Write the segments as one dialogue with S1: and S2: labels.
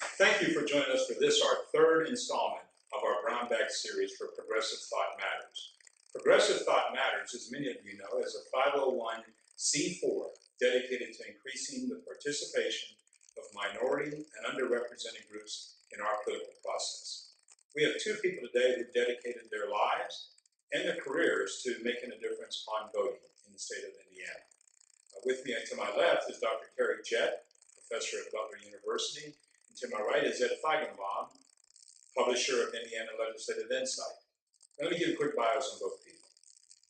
S1: Thank you for joining us for this, our third installment of our Brown Bag series for Progressive Thought Matters. Progressive Thought Matters, as many of you know, is a 501c4 dedicated to increasing the participation of minority and underrepresented groups in our political process. We have two people today who dedicated their lives and their careers to making a difference on voting in the state of Indiana. With me to my left is Dr. Terri Jett, professor at Butler University. And to my right is Feigenbaum, publisher of Indiana Legislative Insight. Let me give quick bios on both people.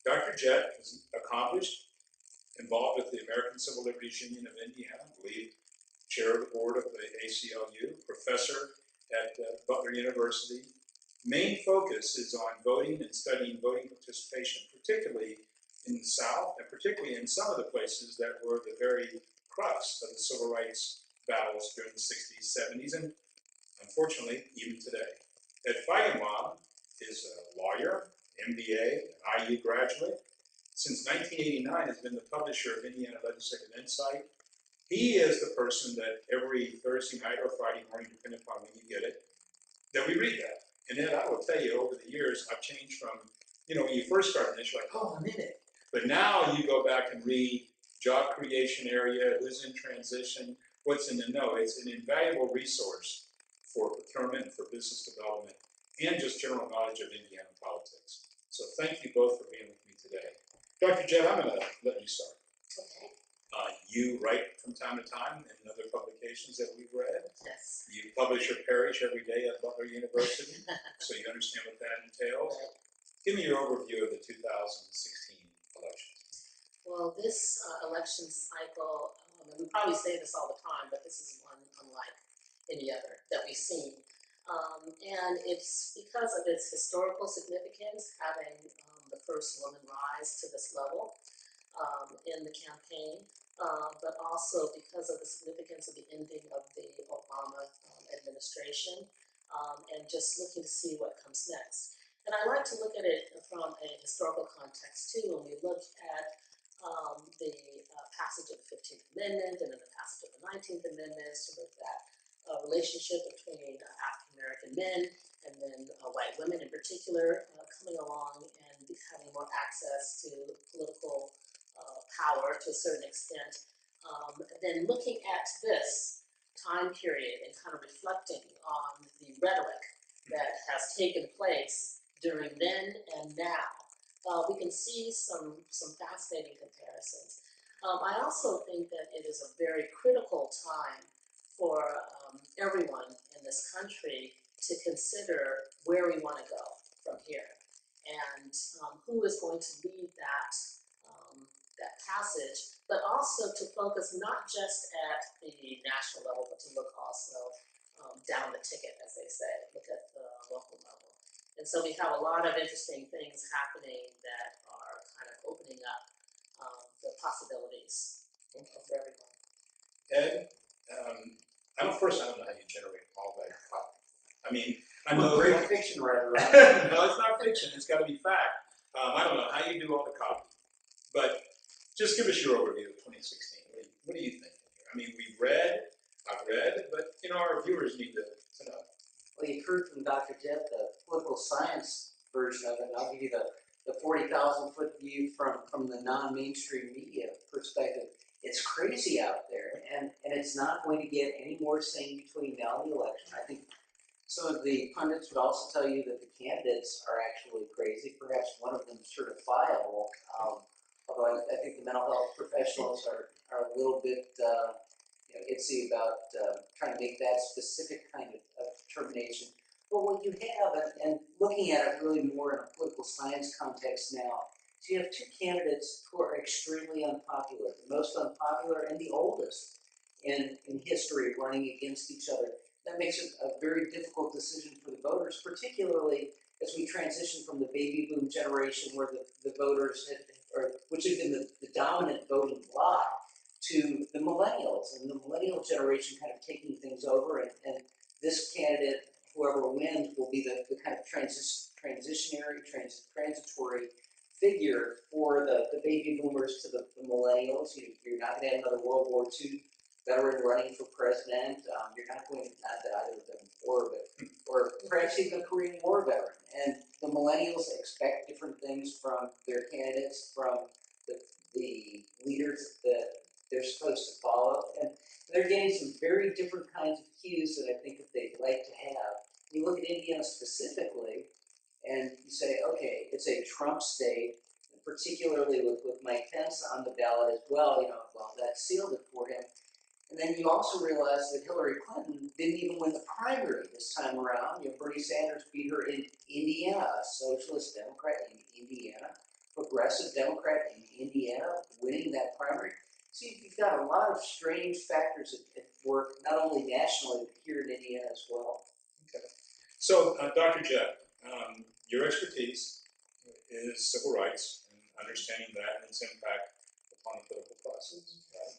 S1: Dr. Jett is accomplished, involved with the American Civil Liberties Union of Indiana, lead chair of the board of the ACLU, professor at Butler University. Main focus is on voting and studying voting participation, particularly in the South, and particularly in some of the places that were the very crux of the civil rights battles during the 60s, 70s, and unfortunately, even today. Feigenbaum is a lawyer, MBA, an IU graduate. Since 1989 has been the publisher of Indiana Legislative Insight. He is the person that every Thursday night or Friday morning, depending upon when you get it, that we read that. And then I will tell you, over the years, I've changed from, when you first started this, you're like, oh, I'm in it. But now you go back and read job creation area, who's in transition, what's in the know. It's an invaluable resource for procurement, for business development, and just general knowledge of Indiana politics. So thank you both for being with me today. Dr. Jett, I'm going to let you start.
S2: Okay.
S1: You write from time to time in other publications that we've read.
S2: Yes.
S1: You publish your parish every day at Butler University, so you understand what that entails.
S2: Right.
S1: Give me your overview of the 2016 elections.
S2: Well, this election cycle, and we probably say this all the time, but this is one unlike any other that we've seen. And it's because of its historical significance, having the first woman rise to this level in the campaign, but also because of the significance of the ending of the Obama administration, and just looking to see what comes next. And I like to look at it from a historical context too, when we look at the passage of the 15th Amendment and then the passage of the 19th Amendment, sort of that relationship between African American men and then white women in particular coming along and having more access to political power to a certain extent. Then looking at this time period and kind of reflecting on the rhetoric that has taken place during then and now, we can see some fascinating comparisons. I also think that it is a very critical time for everyone in this country to consider where we want to go from here and who is going to lead that passage, but also to focus not just at the national level, but to look also down the ticket, as they say, look at the local level. And so we have a lot of interesting things happening that are kind of opening up the possibilities for everyone.
S1: Ed, I don't know how you generate all that copy. I mean, I know
S3: great fiction writer, right?
S1: No, it's not fiction. It's got to be fact. I don't know how you do all the copy, but just give us your overview of 2016. What do you think? I mean, I've read, but our viewers need to know.
S3: Well, you've heard from Dr. Jett the political science version of it, and I'll give you the 40,000-foot view from the non-mainstream media perspective. It's crazy out there, and it's not going to get any more sane between now and the election. I think some of the pundits would also tell you that the candidates are actually crazy, perhaps one of them certifiable, although I think the mental health professionals are a little bit itsy about trying to make that specific kind of determination. But what you have, and looking at it really more in a political science context now, is you have two candidates who are extremely unpopular, the most unpopular and the oldest in history running against each other. That makes it a very difficult decision for the voters, particularly as we transition from the baby boom generation where the voters which had been the dominant voting bloc, to the millennials, and the millennial generation kind of taking things over, and this candidate, whoever wins, will be the kind of transitory figure for the baby boomers to the millennials. You're not going to have another World War II veteran running for president, you're not going to, not that either of them were, but, or perhaps even a Korean War veteran. And the millennials expect different things from their candidates, from the leaders that they're supposed to follow. And they're getting some very different kinds of cues that I think that they'd like to have. You look at Indiana specifically, and you say, okay, it's a Trump state, and particularly with Mike Pence on the ballot as well, well, that sealed it for him. And then you also realize that Hillary Clinton didn't even win the primary this time around. Bernie Sanders beat her in Indiana, a socialist Democrat in Indiana, progressive Democrat in Indiana, winning that primary. So you've got a lot of strange factors at work, not only nationally, but here in Indiana as well.
S1: Okay. So, Dr. Jett, your expertise is civil rights and understanding that and its impact upon the political process. Right?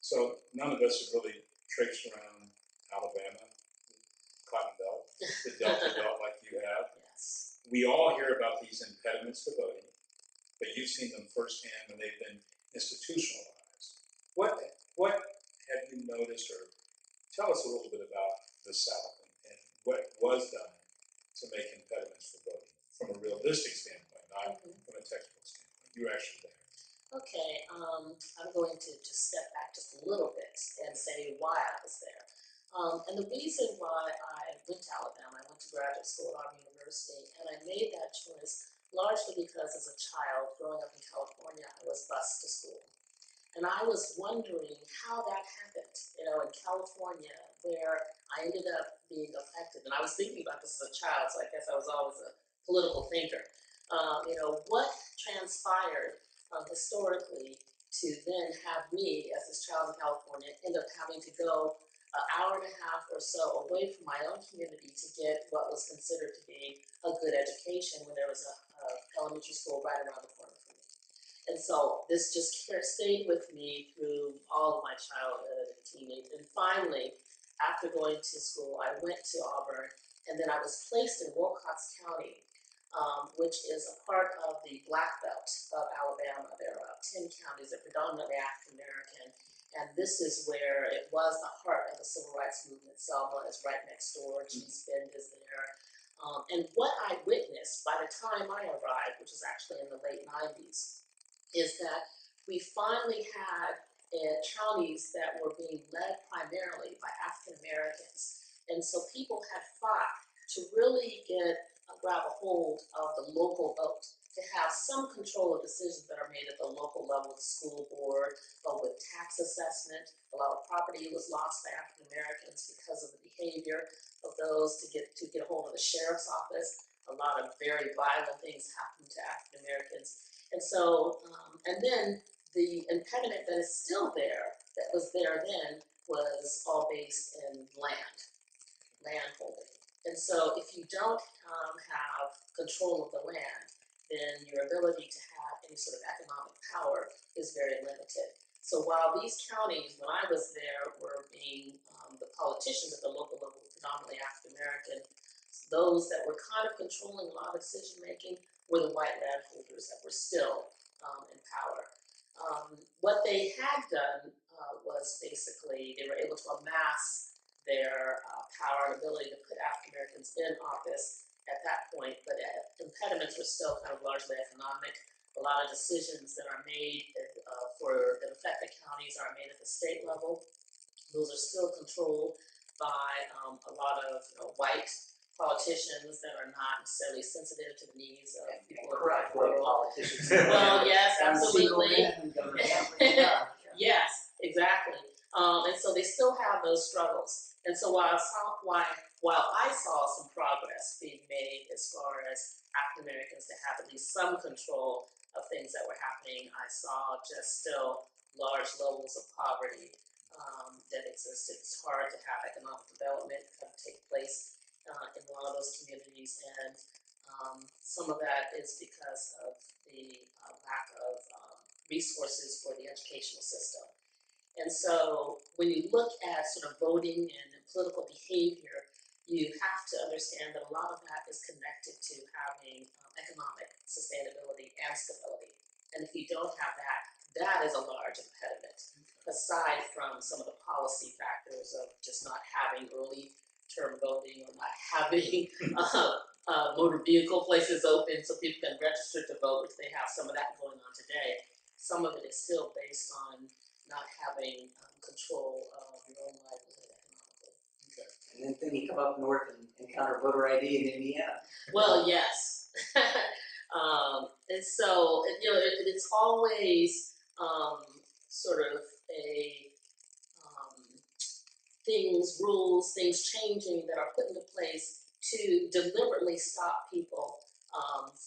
S1: So none of us have really traipsed around Alabama, the Cotton Belt, the Delta Belt like you have.
S2: Yes.
S1: We all hear about these impediments to voting, but you've seen them firsthand when they've been institutionalized. What have you noticed, or tell us a little bit about the South and what was done to make impediments for voting from a realistic standpoint, not from a technical standpoint. You were actually there.
S2: Okay, I'm going to just step back just a little bit and say why I was there. And the reason why I went to Alabama, I went to graduate school at Auburn University, and I made that choice largely because as a child growing up in California, I was bused to school. And I was wondering how that happened, in California, where I ended up being affected. And I was thinking about this as a child, so I guess I was always a political thinker. What transpired historically to then have me, as this child in California, end up having to go an hour and a half or so away from my own community to get what was considered to be a good education when there was a elementary school right around the corner from me. And so this just stayed with me through all of my childhood and teenage. And finally, after going to school, I went to Auburn, and then I was placed in Wilcox County, which is a part of the Black Belt of Alabama. There are about 10 counties that are predominantly African American, and this is where it was the heart of the civil rights movement. Selma is right next door, East Bend is there. And what I witnessed by the time I arrived, which was actually in the late 90s, is that we finally had counties that were being led primarily by African Americans. And so people had fought to really grab a hold of the local vote, to have some control of decisions that are made at the local level, the school board, with tax assessment. A lot of property was lost by African Americans because of the behavior of those to get a hold of the sheriff's office. A lot of very violent things happened to African Americans. And so, and then the impediment that is still there, that was there then, was all based in land holding. And so if you don't have control of the land, then your ability to have any sort of economic power is very limited. So while these counties, when I was there, were being, the politicians at the local level were predominantly African American, those that were kind of controlling a lot of decision making were the white landholders that were still in power. What they had done was basically they were able to amass their power and ability to put African Americans in office at that point, but impediments were still kind of largely economic. A lot of decisions that are made that affect the counties are made at the state level. Those are still controlled by a lot of white politicians that are not necessarily sensitive to the needs of people of the world.
S3: Politicians.
S2: Well, yes, absolutely.
S3: Yes.
S2: Yes, exactly. And so they still have those struggles. And so while I saw some progress being made as far as African Americans to have at least some control of things that were happening, I saw just still large levels of poverty that existed. It's hard to have economic development kind of take place in a lot of those communities, and some of that is because of the lack of resources for the educational system. And so when you look at sort of voting and political behavior, you have to understand that a lot of that is connected to having economic sustainability and stability. And if you don't have that, that is a large impediment. aside from some of the policy factors of just not having early term voting or not having motor vehicle places open so people can register to vote, which they have some of that going on today. Some of it is still based on not having control of your own livelihood economically.
S3: And then you come up north and encounter voter ID in Indiana.
S2: Well, yes. And so, it's always sort of a rules, things changing that are put into place to deliberately stop people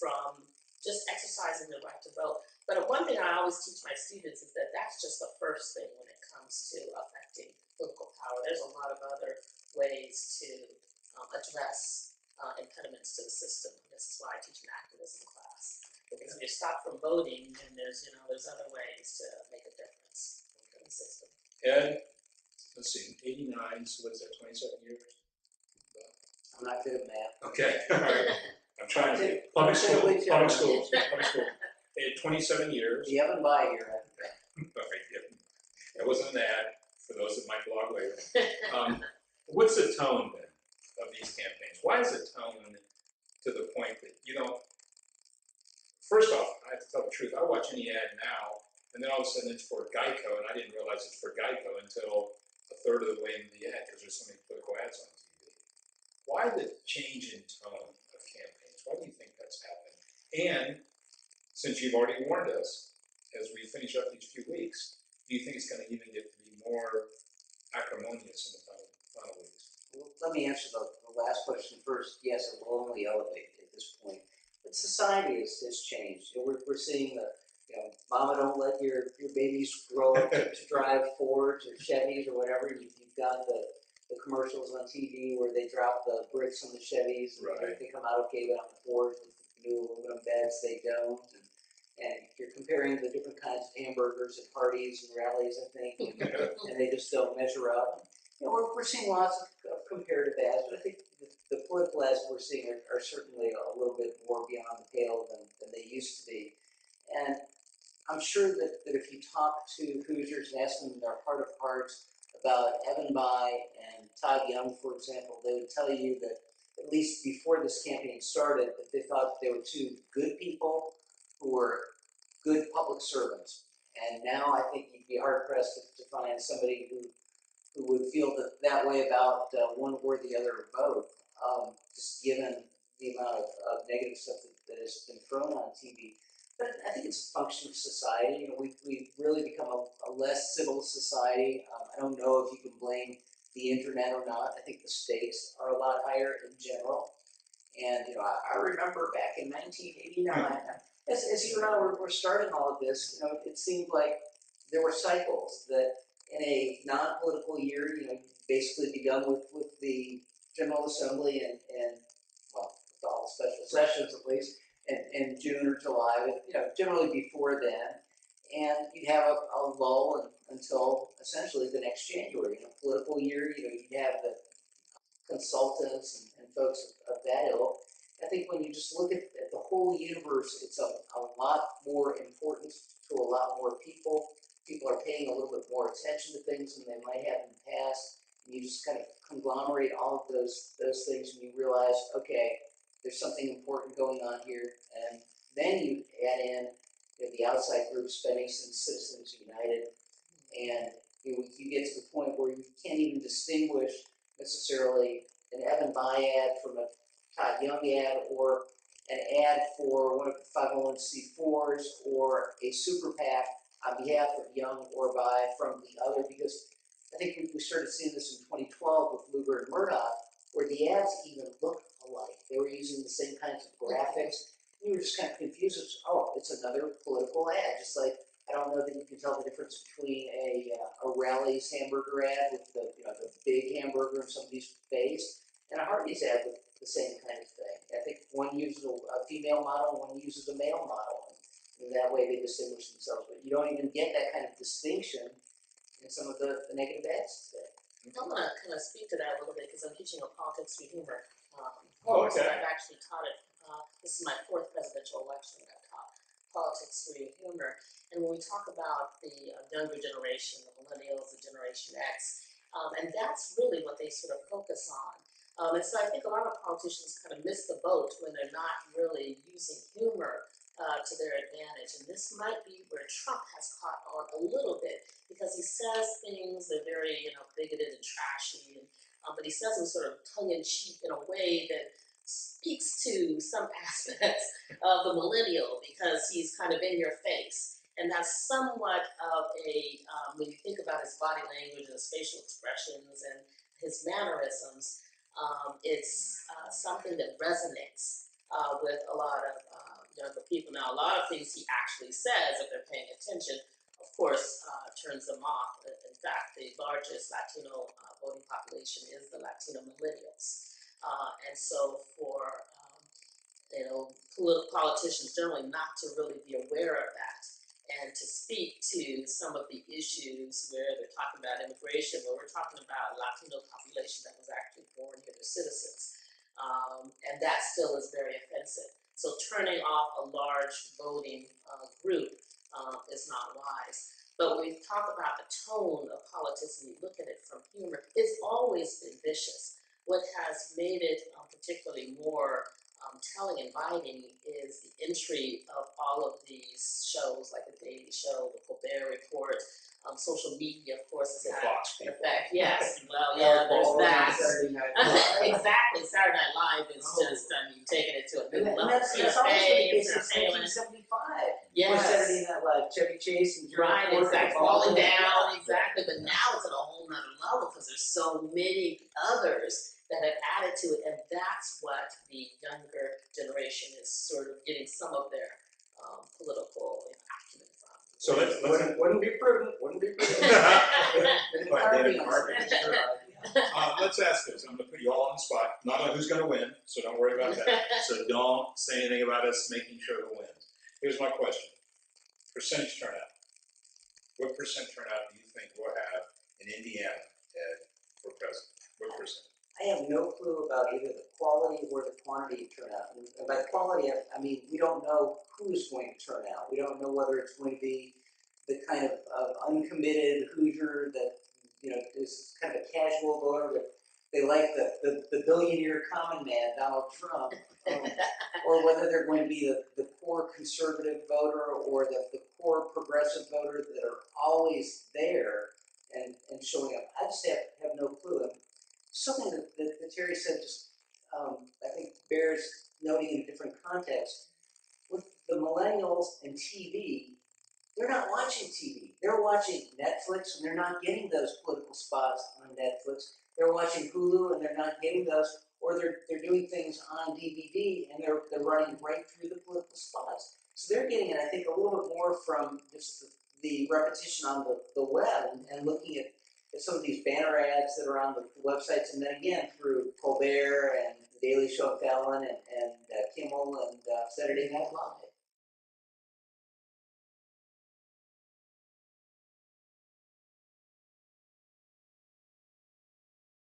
S2: from just exercising their right to vote. But one thing I always teach my students is that that's just the first thing when it comes to affecting political power. There's a lot of other ways to address impediments to the system. This is why I teach an activism class. Because if you're stopped from voting, then there's other ways to make a difference in the system.
S1: And let's see, 89, so what is that, 27 years?
S3: I'm not good at math.
S1: Okay, all right. I'm trying to think. Public school. 27 years.
S3: The oven by here.
S1: Okay, yeah. It wasn't an ad for those that might blog later. What's the tone then of these campaigns? Why is the tone to the point that first off, I have to tell the truth, I watch any ad now, and then all of a sudden it's for Geico, and I didn't realize it's for Geico until a third of the way into the ad, because there's so many political ads on TV. Why the change in tone of campaigns? Why do you think that's happened? And since you've already warned us, as we finish up these few weeks, do you think it's going to even get to be more acrimonious in the final weeks?
S3: Well, let me answer the last question first. Yes, it will only elevate at this point. But society has changed. We're seeing that, Mama, don't let your babies grow up to drive Fords or Chevys or whatever. You've got the commercials on TV where they drop the bricks on the Chevys and
S1: Right.
S3: they come out okay, but on the Fords with the new aluminum beds they don't. And you're comparing the different kinds of hamburgers at parties and rallies, I think, and they just don't measure up. We're seeing lots of comparative ads, but I think the political ads we're seeing are certainly a little bit more beyond the pale than they used to be. And I'm sure that if you talk to Hoosiers and ask them in their heart of hearts about Evan Bayh and Todd Young, for example, they would tell you that at least before this campaign started, that they thought they were two good people who were good public servants. And now I think you'd be hard pressed to find somebody who would feel that way about one or the other vote, just given the amount of negative stuff that has been thrown on TV. But I think it's a function of society. We've really become a less civil society. I don't know if you can blame the internet or not. I think the stakes are a lot higher in general. And I remember back in 1989, as you and I were starting all of this, it seemed like there were cycles that in a non-political year, basically begun with the General Assembly and well, with all the special sessions at least, in June or July, but generally before then, and you'd have a lull until essentially the next January. Political year, you'd have the consultants and folks of that ilk. I think when you just look at the whole universe, it's a lot more important to a lot more people. People are paying a little bit more attention to things than they might have in the past. And you just kind of conglomerate all of those things and you realize, okay, there's something important going on here. And then you add in the outside groups, Phoenix and Citizens United, and you get to the point where you can't even distinguish necessarily an Evan Bayh ad from a Todd Young ad, or an ad for one of the 501c4s, or a super PAC on behalf of Young or Bayh from the other, because I think we started seeing this in 2012 with Lugar and Murdoch, where the ads even looked alike. They were using the same kinds of graphics. You were just kind of confused. It's another political ad. Just like I don't know that you can tell the difference between a Rally's hamburger ad with the big hamburger in somebody's face and a Hardee's ad with the same kind of thing. I think one uses a female model, one uses a male model, and that way they distinguish themselves. But you don't even get that kind of distinction in some of the negative ads today.
S2: I want to kind of speak to that a little bit because I'm teaching a politics through humor
S1: Oh,
S2: course,
S1: okay.
S2: and I've actually taught it. This is my 4th presidential election that I've taught politics through humor. And when we talk about the younger generation, the millennials, the Generation X, and that's really what they sort of focus on. And so I think a lot of politicians kind of miss the boat when they're not really using humor to their advantage. And this might be where Trump has caught on a little bit, because he says things that are very, bigoted and trashy, and, but he says them sort of tongue-in-cheek in a way that speaks to some aspects of the millennial, because he's kind of in your face. And that's somewhat of a, when you think about his body language and his facial expressions and his mannerisms, it's something that resonates with a lot of younger people. Now, a lot of things he actually says, if they're paying attention, of course, turns them off. In fact, the largest Latino voting population is the Latino millennials. And so for politicians generally not to really be aware of that, and to speak to some of the issues where they're talking about immigration, where we're talking about a Latino population that was actually born here, they're citizens, and that still is very offensive. So turning off a large voting group is not wise. But when we talk about the tone of politics and you look at it from humor, it's always been vicious. What has made it particularly more telling and biting is the entry of all of these shows, like The Daily Show, The Colbert Report, social media, of course, has
S1: The
S2: had
S1: Fox
S2: an
S1: people.
S2: effect. Yes, well, yeah, there's that.
S3: Saturday Night Live.
S2: Exactly, Saturday Night Live is just, taking it to a new
S3: And
S2: level.
S3: that's always been the case since
S2: Taylor.
S3: 1975.
S2: Yes.
S3: With Saturday Night Live, Chevy Chase and Jerry
S2: Right,
S3: Ford
S2: exactly,
S3: falling
S2: falling down, exactly, but now it's at a whole nother level because there's so many others that have added to it, and that's what the younger generation is sort of getting some of their political acumen from.
S1: So let's
S3: Wouldn't be prudent.
S1: let's ask this. I'm going to put you all on the spot. Not on who's going to win, so don't worry about that. So don't say anything about us making sure who wins. Here's my question: percentage turnout. What percent turnout do you think we'll have in Indiana for president? What percent?
S3: I have no clue about either the quality or the quantity of turnout. And by quality, I mean, we don't know who's going to turn out. We don't know whether it's going to be the kind of uncommitted Hoosier that, is kind of a casual voter, but they like the billionaire common man, Donald Trump, or whether they're going to be the core conservative voter or the core progressive voter that are always there and showing up. I just have no clue. Something that Terri said just, I think bears noting in a different context. With the millennials and TV, they're not watching TV. They're watching Netflix, and they're not getting those political spots on Netflix. They're watching Hulu, and they're not getting those, or they're doing things on DVD, and they're running right through the political spots. So they're getting it, I think, a little bit more from just the repetition on the web and looking at some of these banner ads that are on the websites, and then again through Colbert and The Daily Show, Fallon, and Kimmel, and Saturday Night Live.